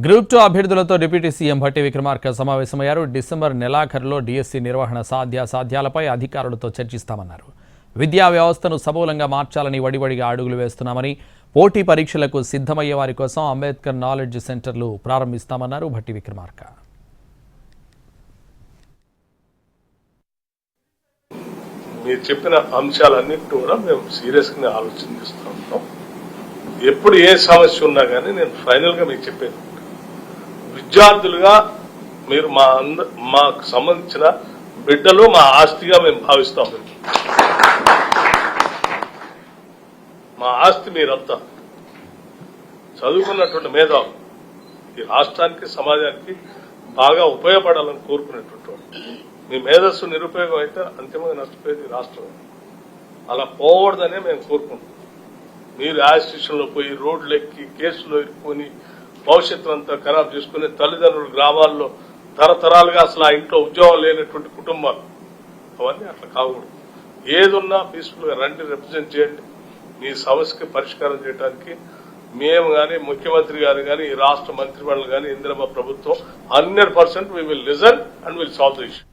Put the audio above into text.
Group 2 అభ్యర్థులతో deputy CM Bhatti Vikramarka సమావేశమయ్యారు. December నెలాఖరులో DSC నిర్వహణ సాధ్యాసాధ్యాలపై అధికారులతో చర్చిస్తామన్నారు. విద్యా వ్యవస్థను సమూలంగా మార్చాలని వడివడిగా అడుగులు వేస్తున్నామని, పోటీ పరీక్షలకు సిద్ధమయ్యే వారి కోసం అంబేద్కర్ నాలెడ్జ్ సెంటర్లు ప్రారంభిస్తామన్నారు భట్టి విక్రమార్క. మీరు చెప్పిన అంశాలన్నింటి కూడా మేము సీరియస్గా ఆలోచన ఉంటాం. ఎప్పుడు ఏ సమస్య ఉన్నా కానీ నేను ఫైనల్గా మీకు చెప్పాను, విద్యార్థులుగా మీరు మాకు సంబంధించిన బిడ్డలు మా ఆస్తిగా మేము భావిస్తాం. మా ఆస్తి మీరంతా చదువుకున్నటువంటి మేధావులు, ఈ రాష్ట్రానికి సమాజానికి బాగా ఉపయోగపడాలని కోరుకునేటువంటి వాళ్ళు. మీ మేధస్సు నిరుపయోగం అయితే అంతిమంగా నష్టపోయేది రాష్ట్రం. అలా పోకూడదనే మేము కోరుకుంటాం. మీరు యాజిస్ట్రేషన్లో పోయి రోడ్లు ఎక్కి కేసులో ఇరుక్కొని భవిష్యత్తు అంతా ఖరాబ్ చేసుకుని తల్లిదండ్రులు గ్రామాల్లో తరతరాలుగా అసలు ఆ ఇంట్లో ఉద్యోగం లేనటువంటి కుటుంబాలు, అవన్నీ అట్లా కాకూడదు. ఏదున్నా పీస్ఫుల్గా రండి, రిప్రజెంట్ చేయండి. మీ సమస్యకి పరిష్కారం చేయడానికి మేము కానీ, ముఖ్యమంత్రి గారు కానీ, ఈ రాష్ట్ర మంత్రిమండలి కానీ, ఇందిరమ్మ ప్రభుత్వం 100% we will listen and will solve the issue.